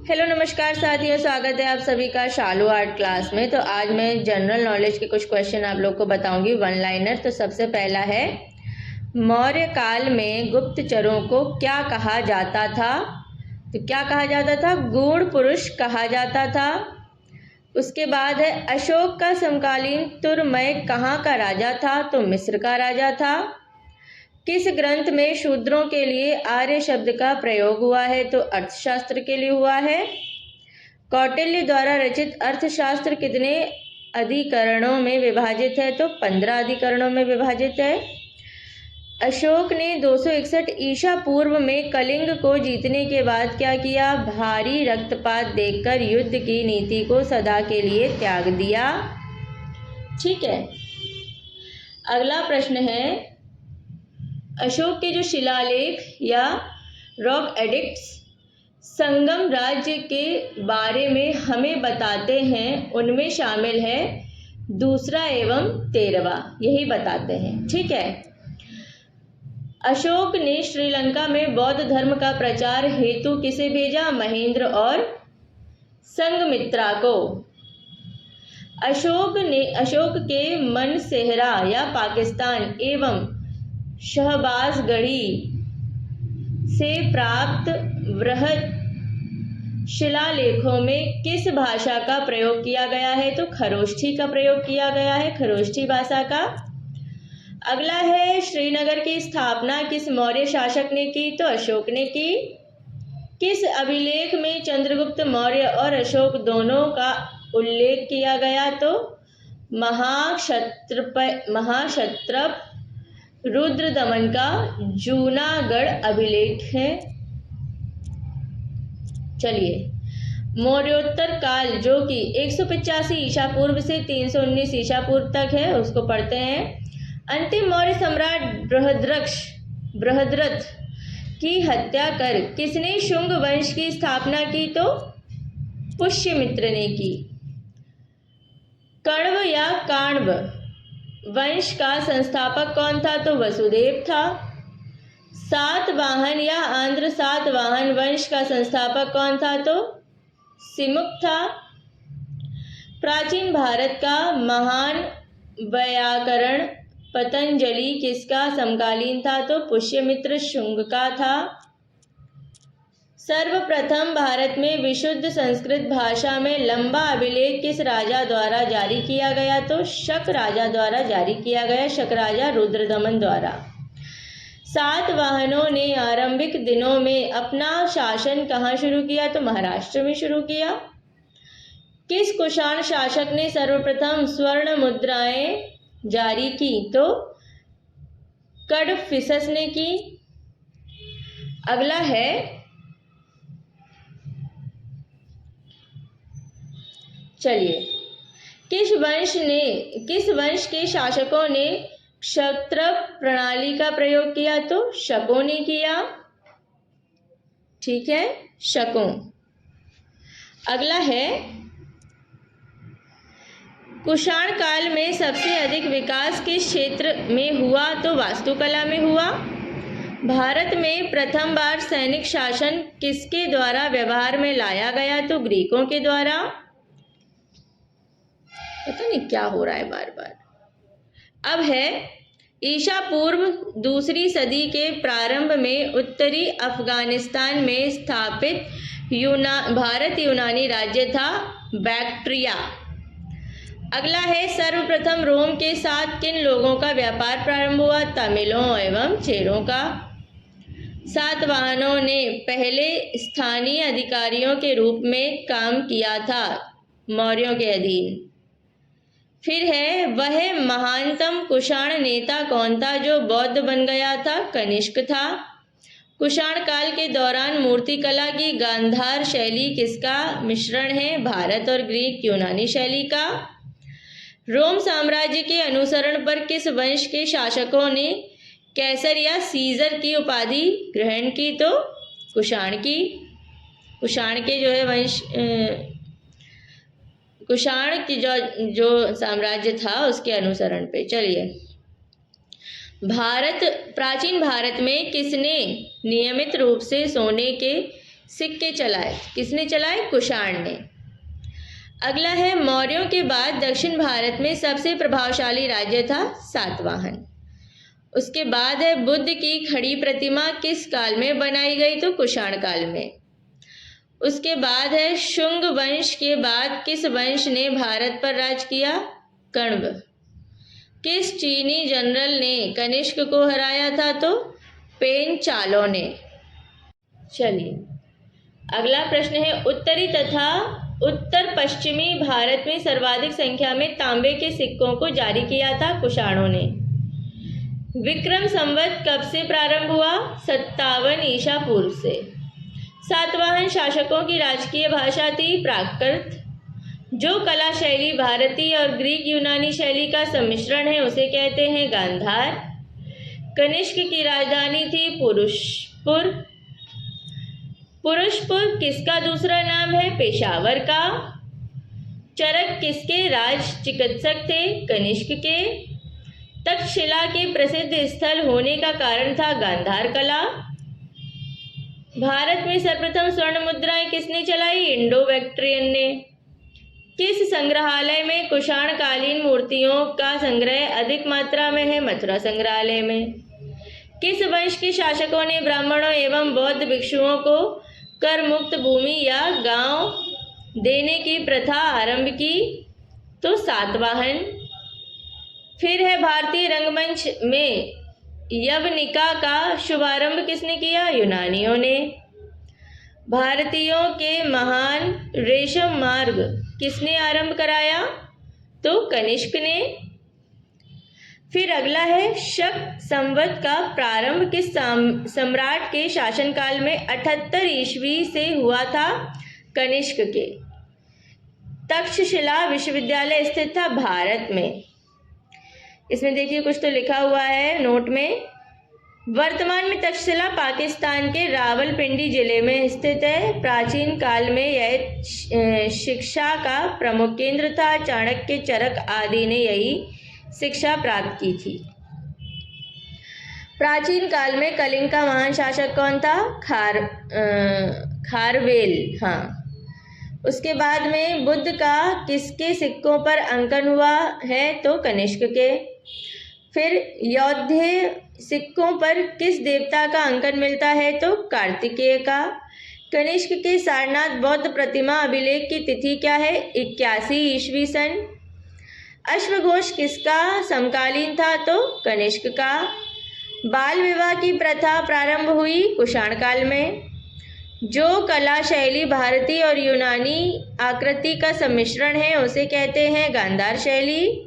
Hello नमस्कार साथियों, स्वागत है आप सभी का शालू आर्ट क्लास में। तो आज मैं जनरल नॉलेज के कुछ क्वेश्चन आप लोग को बताऊंगी, वन लाइनर। तो सबसे पहला है, मौर्य काल में गुप्तचरों को क्या कहा जाता था? तो क्या कहा जाता था? गूढ़ पुरुष कहा जाता था। उसके बाद है, अशोक का समकालीन तुरमय कहाँ का राजा था? तो मिस्र का राजा था। किस ग्रंथ में शूद्रों के लिए आर्य शब्द का प्रयोग हुआ है? तो अर्थशास्त्र के लिए हुआ है। कौटिल्य द्वारा रचित अर्थशास्त्र कितने अधिकरणों में विभाजित है? तो 15 अधिकरणों में विभाजित है। अशोक ने 261 ईसा पूर्व में कलिंग को जीतने के बाद क्या किया? भारी रक्तपात देखकर युद्ध की नीति को सदा के लिए त्याग दिया। ठीक है, अगला प्रश्न है, अशोक के जो शिलालेख या रॉक एडिक्ट्स संगम राज्य के बारे में हमें बताते हैं, उनमें शामिल है दूसरा एवं 13वां, यही बताते हैं। ठीक है, अशोक ने श्रीलंका में बौद्ध धर्म का प्रचार हेतु किसे भेजा? महेंद्र और संघमित्रा को। अशोक के मनसेहरा या पाकिस्तान एवं शहबाजगढ़ी से प्राप्त वृहद शिलालेखों में किस भाषा का प्रयोग किया गया है? तो खरोष्ठी का प्रयोग किया गया है, खरोष्ठी भाषा का। अगला है, श्रीनगर की स्थापना किस मौर्य शासक ने की? तो अशोक ने की। किस अभिलेख में चंद्रगुप्त मौर्य और अशोक दोनों का उल्लेख किया गया? तो महाक्षत्रप रुद्रदमन का जूनागढ़ अभिलेख है। चलिए, मौर्योत्तर काल जो कि 185 ईसा पूर्व से 319 ईसा पूर्व तक है, उसको पढ़ते हैं। अंतिम मौर्य सम्राट बृहद्रथ की हत्या कर किसने शुंग वंश की स्थापना की? तो पुष्यमित्र ने की। कण्व या काण्व वंश का संस्थापक कौन था? तो वसुदेव था। सातवाहन या आंध्र सातवाहन वंश का संस्थापक कौन था? तो सिमुक था। प्राचीन भारत का महान वैयाकरण पतंजलि किसका समकालीन था? तो पुष्यमित्र शुंग का था। सर्वप्रथम भारत में विशुद्ध संस्कृत भाषा में लंबा अभिलेख किस राजा द्वारा जारी किया गया? तो शक राजा द्वारा जारी किया गया, शक राजा रुद्रदमन द्वारा। सातवाहनों ने आरंभिक दिनों में अपना शासन कहाँ शुरू किया? तो महाराष्ट्र में शुरू किया। किस कुषाण शासक ने सर्वप्रथम स्वर्ण मुद्राएं जारी की? तो कडफिसस ने की। अगला है, चलिए, किस वंश के शासकों ने क्षत्रप प्रणाली का प्रयोग किया? तो शकों ने किया। ठीक है, शकों। अगला है, कुषाण काल में सबसे अधिक विकास किस क्षेत्र में हुआ? तो वास्तुकला में हुआ। भारत में प्रथम बार सैनिक शासन किसके द्वारा व्यवहार में लाया गया? तो ग्रीकों के द्वारा। पता नहीं क्या हो रहा है बार बार। अब है, ईसा पूर्व दूसरी सदी के प्रारंभ में उत्तरी अफगानिस्तान में स्थापित भारत यूनानी राज्य था बैक्ट्रिया। अगला है, सर्वप्रथम रोम के साथ किन लोगों का व्यापार प्रारंभ हुआ? तमिलों एवं चेरों का। सातवाहनों ने पहले स्थानीय अधिकारियों के रूप में काम किया था मौर्यों के अधीन। फिर है, वह महानतम कुषाण नेता कौन था जो बौद्ध बन गया था? कनिष्क था। कुषाण काल के दौरान मूर्तिकला की गांधार शैली किसका मिश्रण है? भारत और ग्रीक यूनानी शैली का। रोम साम्राज्य के अनुसरण पर किस वंश के शासकों ने कैसर या सीजर की उपाधि ग्रहण की? तो कुषाण की। कुषाण के जो है वंश, कुषाण की जो साम्राज्य था उसके अनुसरण पे। चलिए, प्राचीन भारत में किसने नियमित रूप से सोने के सिक्के चलाए? किसने चलाए? कुषाण ने। अगला है, मौर्यों के बाद दक्षिण भारत में सबसे प्रभावशाली राज्य था सातवाहन। उसके बाद है, बुद्ध की खड़ी प्रतिमा किस काल में बनाई गई? तो कुषाण काल में। उसके बाद है, शुंग वंश के बाद किस वंश ने भारत पर राज किया? कण्व। किस चीनी जनरल ने कनिष्क को हराया था? तो पेन चालो ने। चलिए अगला प्रश्न है, उत्तरी तथा उत्तर पश्चिमी भारत में सर्वाधिक संख्या में तांबे के सिक्कों को जारी किया था कुषाणों ने। विक्रम संवत कब से प्रारंभ हुआ? 57 ईसा पूर्व से। सातवाहन शासकों की राजकीय भाषा थी प्राकृत। जो कला शैली भारतीय और ग्रीक यूनानी शैली का सम्मिश्रण है उसे कहते हैं गांधार। कनिष्क की राजधानी थी पुरुषपुर। पुरुषपुर किसका दूसरा नाम है? पेशावर का। चरक किसके राज चिकित्सक थे? कनिष्क के। तक्षशिला के प्रसिद्ध स्थल होने का कारण था गांधार कला। भारत में सर्वप्रथम स्वर्ण मुद्राएं किसने चलाई? इंडो बैक्ट्रियन ने। किस संग्रहालय में कुषाण कालीन मूर्तियों का संग्रह अधिक मात्रा में है? मथुरा संग्रहालय में। किस वंश के शासकों ने ब्राह्मणों एवं बौद्ध भिक्षुओं को कर मुक्त भूमि या गांव देने की प्रथा आरंभ की? तो सातवाहन। फिर है, भारतीय रंगमंच में यवनिका का शुभारंभ किसने किया? यूनानियों ने। भारतीयों के महान रेशम मार्ग किसने आरंभ कराया? तो कनिष्क ने। फिर अगला है, शक संवत का प्रारंभ किस सम्राट के शासनकाल में 78 ईस्वी से हुआ था? कनिष्क के। तक्षशिला विश्वविद्यालय स्थित था भारत में। इसमें देखिए कुछ तो लिखा हुआ है नोट में। वर्तमान में तक्षशिला पाकिस्तान के रावलपिंडी जिले में स्थित है। प्राचीन काल में यह शिक्षा का प्रमुख केंद्र था। चाणक्य, चरक आदि ने यही शिक्षा प्राप्त की थी। प्राचीन काल में कलिंग का महान शासक कौन था? खारवेल। हाँ। उसके बाद में बुद्ध का किसके सिक्कों पर अंकन हुआ है? तो कनिष्क के। फिर यौध्य सिक्कों पर किस देवता का अंकन मिलता है? तो कार्तिकेय का। कनिष्क के सारनाथ बौद्ध प्रतिमा अभिलेख की तिथि क्या है? 81 ईस्वी सन। अश्वघोष किसका समकालीन था? तो कनिष्क का। बाल विवाह की प्रथा प्रारंभ हुई कुषाण काल में। जो कला शैली भारतीय और यूनानी आकृति का सम्मिश्रण है उसे कहते हैं गांधार शैली।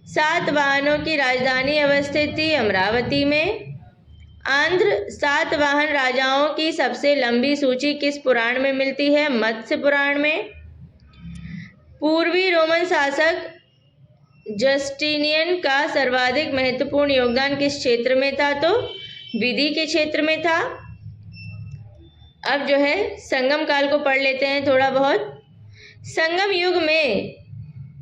सातवाहनों की राजधानी अवस्थित थी अमरावती में। आंध्र सातवाहन राजाओं की सबसे लंबी सूची किस पुराण में मिलती है? मत्स्य पुराण में। पूर्वी रोमन शासक जस्टिनियन का सर्वाधिक महत्वपूर्ण योगदान किस क्षेत्र में था? तो विधि के क्षेत्र में था। अब जो है संगम काल को पढ़ लेते हैं थोड़ा बहुत। संगम युग में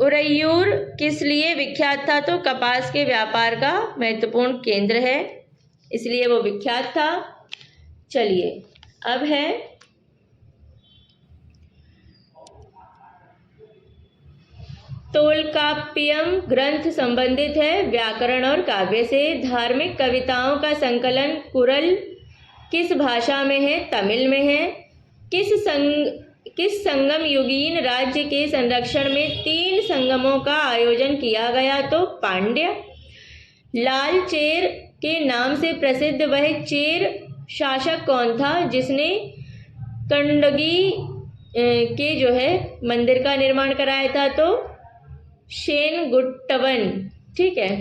उरैयूर किस लिए विख्यात था? तो कपास के व्यापार का महत्वपूर्ण केंद्र है, इसलिए वो विख्यात था। चलिए अब है तोल्काप्पियम ग्रंथ संबंधित है व्याकरण और काव्य से। धार्मिक कविताओं का संकलन कुरल किस भाषा में है? तमिल में है। किस संगम युगीन राज्य के संरक्षण में 3 संगमों का आयोजन किया गया? तो पांड्य। लाल चेर के नाम से प्रसिद्ध वह चेर शासक कौन था जिसने कंडगी के जो है मंदिर का निर्माण कराया था? तो शेनगुट्टवन। ठीक है।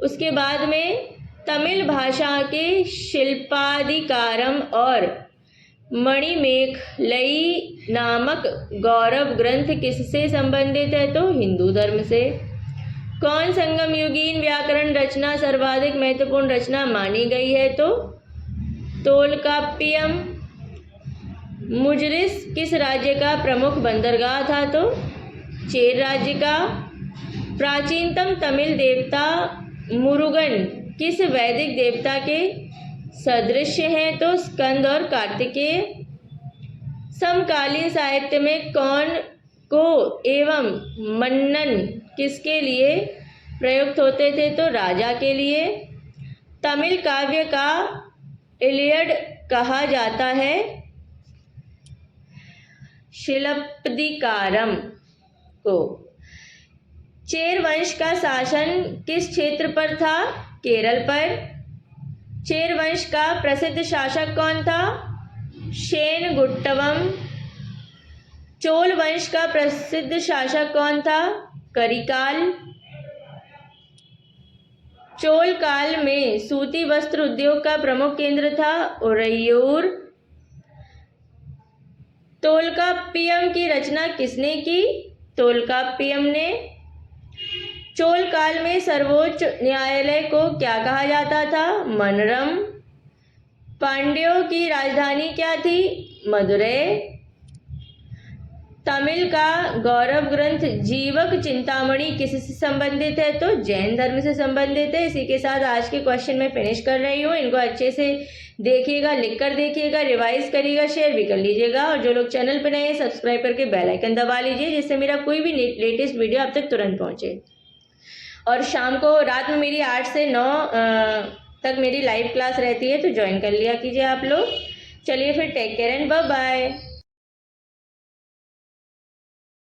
उसके बाद में तमिल भाषा के शिल्पाधिकारम और मणिमेखलई नामक गौरव ग्रंथ किससे संबंधित है? तो हिंदू धर्म से। कौन संगम युगीन व्याकरण रचना सर्वाधिक महत्वपूर्ण रचना मानी गई है? तो तोल्काप्पियम। मुजरिस किस राज्य का प्रमुख बंदरगाह था? तो चेर राज्य का। प्राचीनतम तमिल देवता मुरुगन किस वैदिक देवता के सदृश्य हैं तो स्कंद और कार्तिकेय। समकालीन साहित्य में कौन को एवं मन्नन किसके लिए प्रयुक्त होते थे? तो राजा के लिए। तमिल काव्य का इलियड कहा जाता है शिलप्पदिकारम को। चेर वंश का शासन किस क्षेत्र पर था? केरल पर। चेर वंश का प्रसिद्ध शासक कौन था? शेनगुट्टवम। चोल वंश का प्रसिद्ध शासक कौन था? करिकाल। चोल काल में सूती वस्त्र उद्योग का प्रमुख केंद्र था उरैयूर। तोलकाप्पियम की रचना किसने की? तोलकाप्पियम ने। चोल काल में सर्वोच्च न्यायालय को क्या कहा जाता था? मनरम। पांड्यों की राजधानी क्या थी? मदुरै। तमिल का गौरव ग्रंथ जीवक चिंतामणि किससे संबंधित है? तो जैन धर्म से संबंधित है। इसी के साथ आज के क्वेश्चन मैं फिनिश कर रही हूँ। इनको अच्छे से देखिएगा, लिख कर देखिएगा, रिवाइज करिएगा, शेयर भी कर लीजिएगा। और जो लोग चैनल पर नए हैं सब्सक्राइब करके बेल आइकन दबा लीजिए, जिससे मेरा कोई भी लेटेस्ट वीडियो आप तक तुरंत पहुँचे। और शाम को रात में मेरी 8 से 9 तक मेरी लाइव क्लास रहती है, तो ज्वाइन कर लिया कीजिए आप लोग। चलिए फिर, take care and bye bye.